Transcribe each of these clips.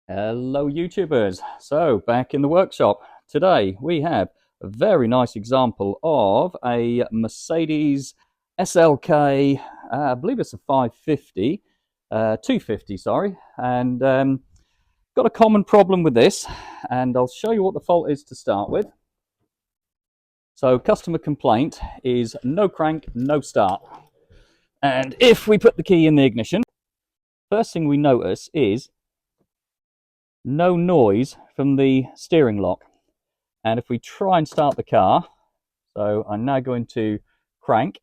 Hello YouTubers, so back in the workshop. Today we have a very nice example of a Mercedes SLK, I believe it's a 550, 250 sorry, and got a common problem with this, and I'll show you what the fault is to start with. So customer complaint is no crank, no start. And if we put the key in the ignition, first thing we notice is no noise from the steering lock. And if we try and start the car, so I'm now going to crank,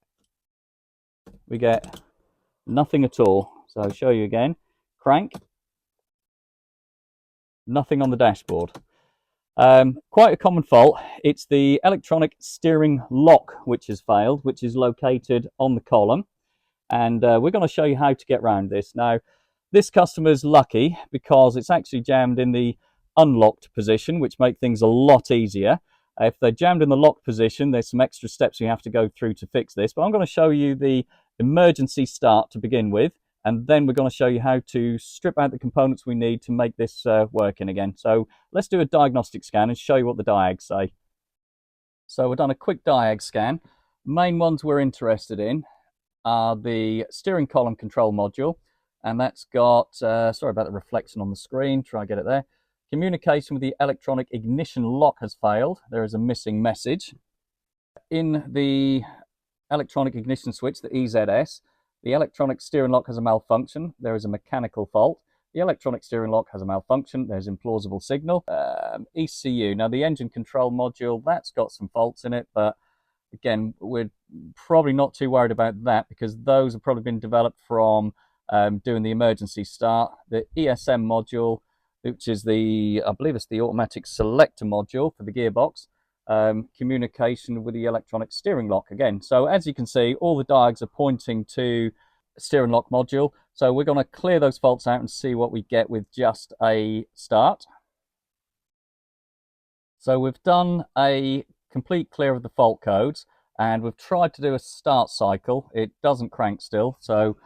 we get nothing at all. So I'll show you again. Crank, nothing on the dashboard. Quite a common fault. It's the electronic steering lock which has failed, which is located on the column. And we're going to show you how to get around this. Now, this customer's lucky because it's actually jammed in the unlocked position, which make things a lot easier. If they're jammed in the locked position, there's some extra steps you have to go through to fix this. But I'm going to show you the emergency start to begin with, and then we're going to show you how to strip out the components we need to make this working again. So let's do a diagnostic scan and show you what the diags say. So we've done a quick diag scan. Main ones we're interested in are the steering column control module, and that's got, sorry about the reflection on the screen, try and get it there. Communication with the electronic ignition lock has failed. There is a missing message. In the electronic ignition switch, the EZS, the electronic steering lock has a malfunction. There is a mechanical fault. The electronic steering lock has a malfunction. There's implausible signal. ECU, now the engine control module, that's got some faults in it, but again, we're probably not too worried about that because those have probably been developed from doing the emergency start. The ESM module, which is the, I believe it's the automatic selector module for the gearbox, communication with the electronic steering lock again. So as you can see, all the diags are pointing to steering lock module. So we're going to clear those faults out and see what we get with just a start. So we've done a complete clear of the fault codes, and we've tried to do a start cycle. It doesn't crank still, so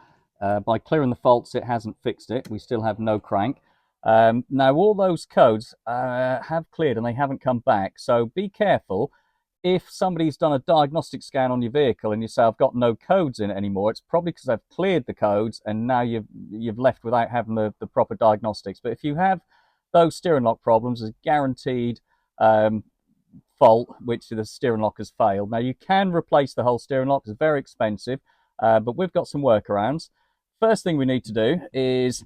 by clearing the faults it hasn't fixed it. We still have no crank. Now all those codes have cleared and they haven't come back, so be careful. If somebody's done a diagnostic scan on your vehicle and you say I've got no codes in it anymore, it's probably because I've cleared the codes and now you've left without having the proper diagnostics. But if you have those steering lock problems, there's guaranteed fault, which the steering lock has failed. Now you can replace the whole steering lock, it's very expensive, but we've got some workarounds. First thing we need to do is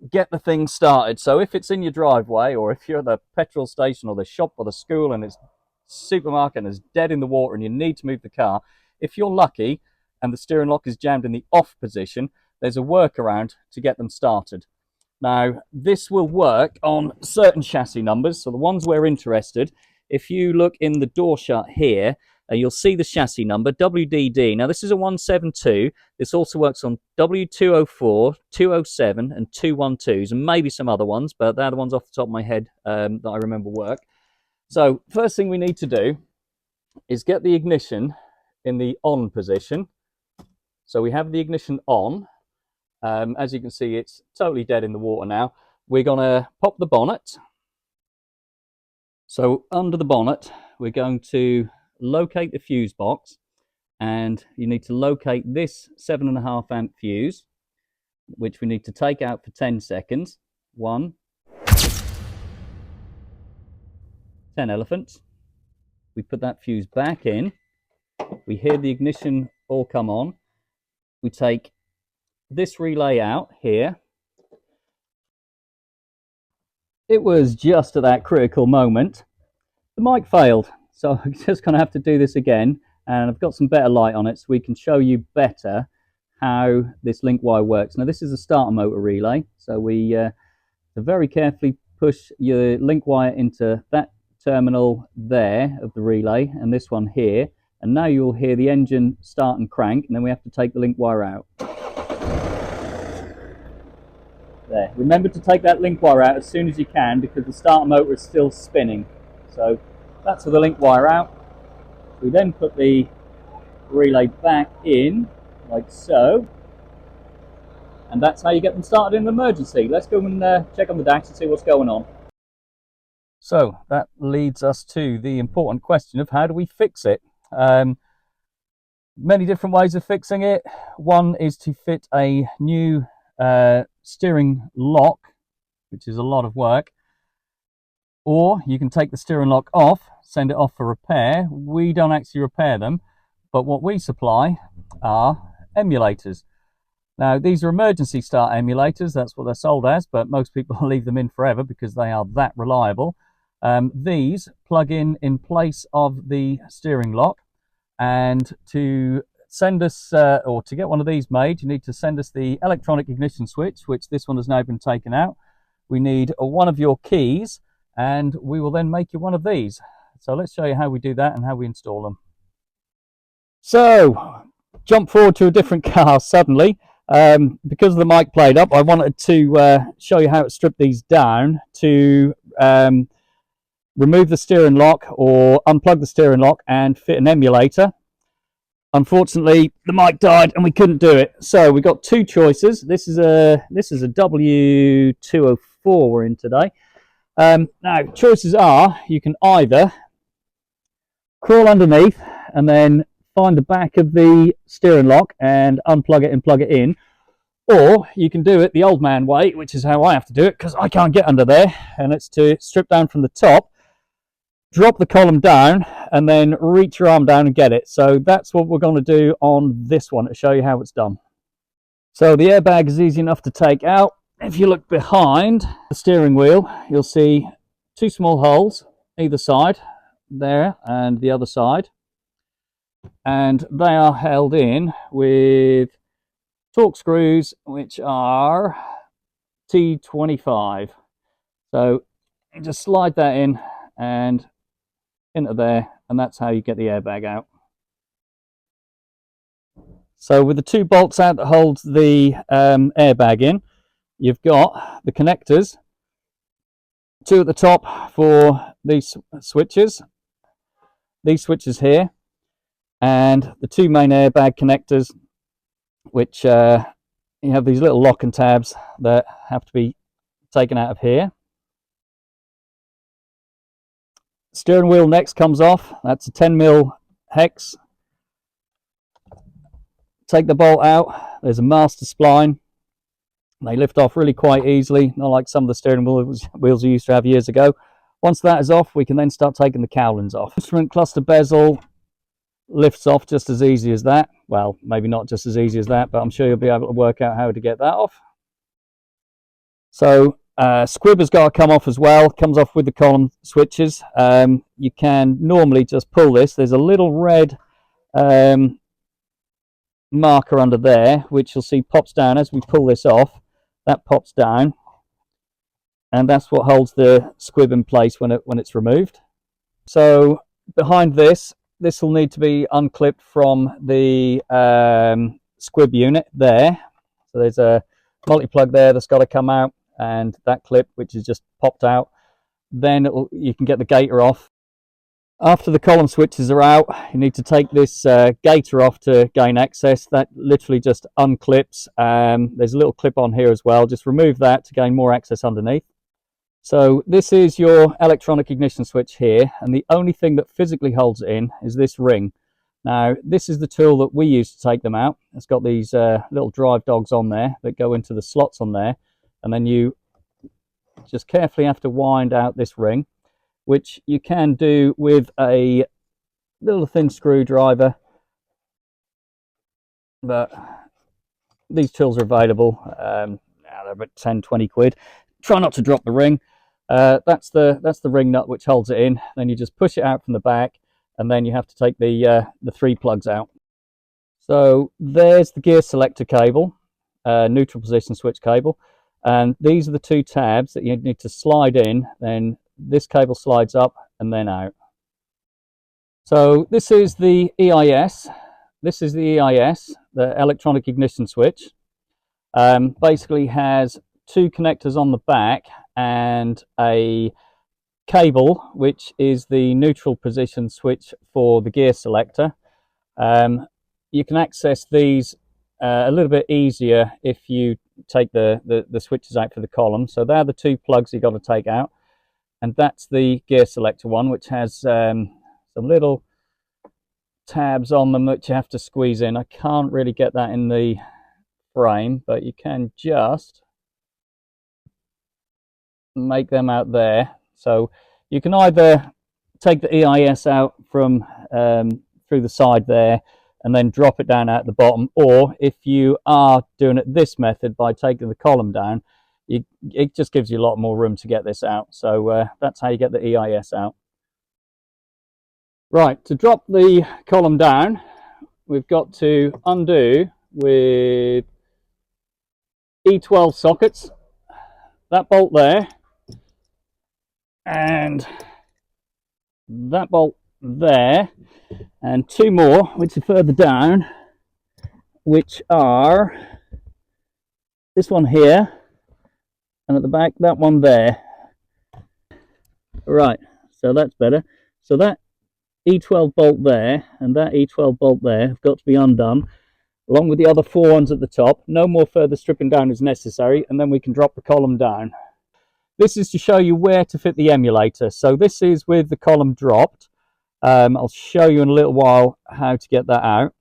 get the thing started. So if it's in your driveway, or if you're at the petrol station or the shop or the school and it's supermarket and it's dead in the water and you need to move the car, if you're lucky and the steering lock is jammed in the off position, there's a workaround to get them started. Now this will work on certain chassis numbers, so the ones we're interested, if you look in the door shut here, you'll see the chassis number, WDD. Now this is a 172. This also works on W204, 207 and 212s, and maybe some other ones, but they're the ones off the top of my head that I remember work. So first thing we need to do is get the ignition in the on position. So we have the ignition on. As you can see, it's totally dead in the water now. We're going to pop the bonnet. So under the bonnet, we're going to locate the fuse box, and you need to locate this 7.5 amp fuse, which we need to take out for 10 seconds. 1, 10 elephants. We put that fuse back in. We hear the ignition all come on. We take this relay out here. It was just at that critical moment the mic failed, so I'm just going to have to do this again, and I've got some better light on it so we can show you better how this link wire works. Now this is a starter motor relay, so we very carefully push your link wire into that terminal there of the relay and this one here, and now you'll hear the engine start and crank, and then we have to take the link wire out. There. Remember to take that link wire out as soon as you can because the starter motor is still spinning. So that's with the link wire out. We then put the relay back in, like so. and that's how you get them started in an emergency. Let's go and check on the dash and see what's going on. So that leads us to the important question of how do we fix it? Many different ways of fixing it. One is to fit a new steering lock, which is a lot of work, or you can take the steering lock off, send it off for repair. We don't actually repair them, but what we supply are emulators. Now, these are emergency start emulators, that's what they're sold as, but most people leave them in forever because they are that reliable. These plug in place of the steering lock, and to send us, or to get one of these made, you need to send us the electronic ignition switch, which this one has now been taken out. We need one of your keys, and we will then make you one of these. So let's show you how we do that and how we install them. So, jump forward to a different car suddenly. Because the mic played up, I wanted to show you how to strip these down to remove the steering lock or unplug the steering lock and fit an emulator. Unfortunately, the mic died and we couldn't do it. So we got two choices. This is a W204 we're in today. Now, choices are you can either crawl underneath and then find the back of the steering lock and unplug it and plug it in, or you can do it the old man way, which is how I have to do it because I can't get under there, and it's to strip down from the top, drop the column down, and then reach your arm down and get it. So that's what we're going to do on this one to show you how it's done. So the airbag is easy enough to take out. If you look behind the steering wheel, you'll see two small holes either side, there and the other side, and they are held in with torque screws, which are T25. So you just slide that in and into there, and that's how you get the airbag out. So with the two bolts out that holds the airbag in, you've got the connectors, two at the top for these switches here, and the two main airbag connectors, which you have these little lock and tabs that have to be taken out of here. Steering wheel next comes off. That's a 10mm hex. Take the bolt out. There's a master spline. They lift off really quite easily, not like some of the steering wheels we used to have years ago. Once that is off, we can then start taking the cowlings off. Instrument cluster bezel lifts off just as easy as that. Well, maybe not just as easy as that, but I'm sure you'll be able to work out how to get that off. So squib has got to come off as well. Comes off with the column switches. You can normally just pull this. There's a little red marker under there, which you'll see pops down as we pull this off. That pops down, and that's what holds the squib in place when it's removed. So behind this will need to be unclipped from the squib unit there. So there's a multi-plug there that's got to come out, and that clip, which is just popped out. Then you can get the gator off. After the column switches are out, you need to take this gator off to gain access. That literally just unclips. There's a little clip on here as well. Just remove that to gain more access underneath. So this is your electronic ignition switch here, and the only thing that physically holds it in is this ring. Now, this is the tool that we use to take them out. It's got these little drive dogs on there that go into the slots on there, and then you just carefully have to wind out this ring, which you can do with a little thin screwdriver, but these tools are available. They're about 10-20 quid. Try not to drop the ring. That's the ring nut which holds it in. Then you just push it out from the back, and then you have to take the three plugs out. So there's the gear selector cable, neutral position switch cable, and these are the two tabs that you need to slide in. Then this cable slides up and then out. So this is the EIS. This is the EIS, the electronic ignition switch. Basically has two connectors on the back and a cable, which is the neutral position switch for the gear selector. You can access these a little bit easier if you take the switches out for the column. So they're the two plugs you've got to take out, and that's the gear selector one, which has some little tabs on them that you have to squeeze in. I can't really get that in the frame, but you can just make them out there. So you can either take the EIS out from through the side there and then drop it down at the bottom, or if you are doing it this method by taking the column down, it just gives you a lot more room to get this out. So that's how you get the EIS out. Right, to drop the column down, we've got to undo with E12 sockets, that bolt there, and that bolt there, and two more which are further down, which are this one here, and at the back that one there. Right, so that's better. So that E12 bolt there and that E12 bolt there have got to be undone, along with the other four ones at the top. No more further stripping down is necessary, and then we can drop the column down. This is to show you where to fit the emulator. So this is with the column dropped. I'll show you in a little while how to get that out.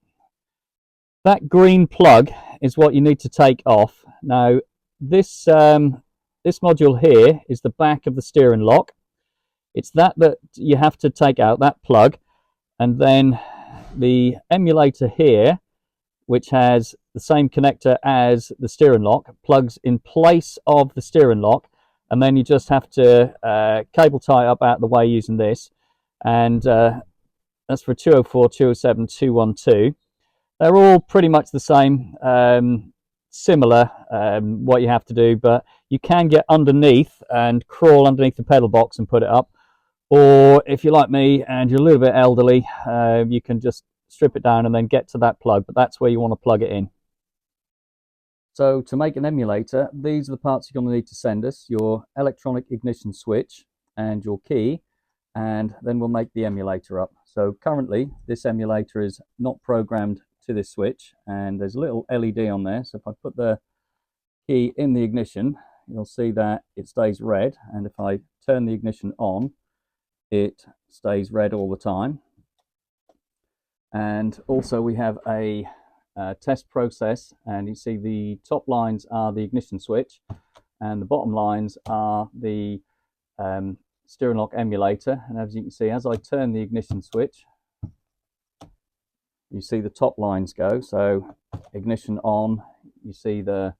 That green plug is what you need to take off. Now this module here is the back of the steering lock. It's that you have to take out, that plug, and then the emulator here, which has the same connector as the steering lock, plugs in place of the steering lock, and then you just have to cable tie up out of the way using this, and that's for 204, 207, 212. They're all pretty much the same, similar what you have to do, but you can get underneath and crawl underneath the pedal box and put it up. Or if you're like me and you're a little bit elderly, you can just strip it down and then get to that plug, but that's where you want to plug it in. So to make an emulator, these are the parts you're going to need to send us: your electronic ignition switch and your key, and then we'll make the emulator up. So currently this emulator is not programmed to this switch, and there's a little LED on there. So if I put the key in the ignition, you'll see that it stays red, and if I turn the ignition on, it stays red all the time. And also we have a test process, and you see the top lines are the ignition switch and the bottom lines are the steering lock emulator. And as you can see, as I turn the ignition switch, you see the top lines go. So ignition on, you see the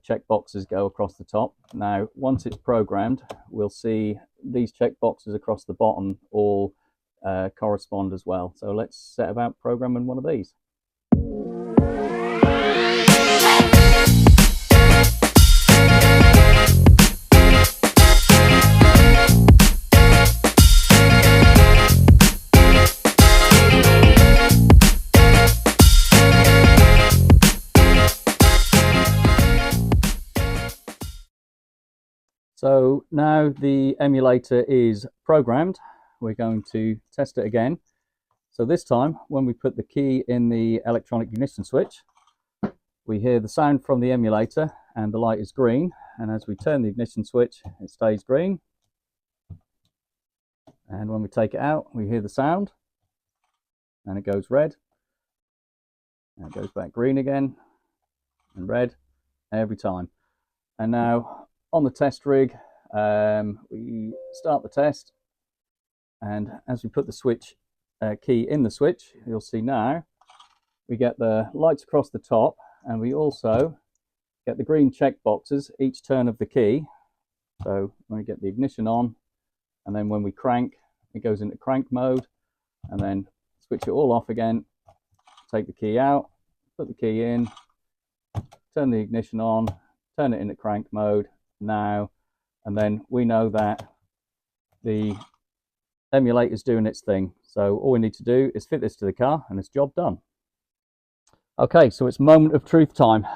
check boxes go across the top. Now once it's programmed, we'll see these check boxes across the bottom all correspond as well. So let's set about programming one of these. So now the emulator is programmed, we're going to test it again. So this time, when we put the key in the electronic ignition switch, we hear the sound from the emulator and the light is green. And as we turn the ignition switch, it stays green. And when we take it out, we hear the sound and it goes red. And it goes back green again and red every time. And now on the test rig, we start the test, and as we put the switch key in the switch, you'll see now we get the lights across the top, and we also get the green check boxes each turn of the key. So when we get the ignition on, and then when we crank, it goes into crank mode, and then switch it all off again, take the key out, put the key in, turn the ignition on, turn it into crank mode now, and then we know that the emulator is doing its thing. So all we need to do is fit this to the car and it's job done. Okay, so it's moment of truth time.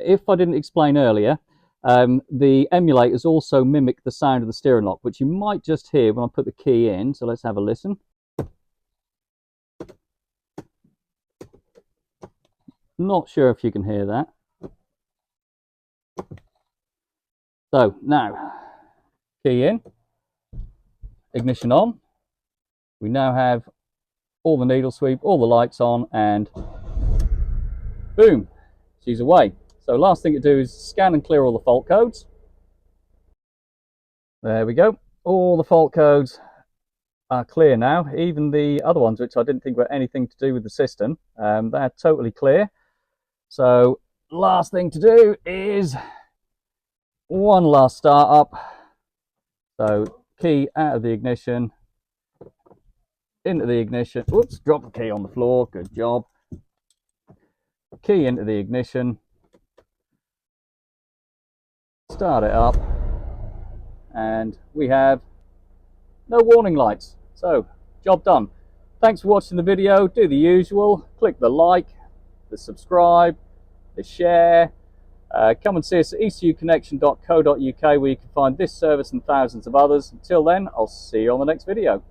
If I didn't explain earlier, the emulators also mimic the sound of the steering lock, which you might just hear when I put the key in. So let's have a listen. Not sure if you can hear that. So now, key in, ignition on. We now have all the needle sweep, all the lights on, and boom, she's away. So last thing to do is scan and clear all the fault codes. There we go. All the fault codes are clear now, even the other ones which I didn't think were anything to do with the system. They're totally clear. So last thing to do is one last start up. So key out of the ignition, into the ignition. Whoops, drop the key on the floor. Good job. Key into the ignition. Start it up. And we have no warning lights. So, job done. Thanks for watching the video. Do the usual. Click the like, the subscribe, the share. Come and see us at ecuconnection.co.uk where you can find this service and thousands of others. Until then, I'll see you on the next video.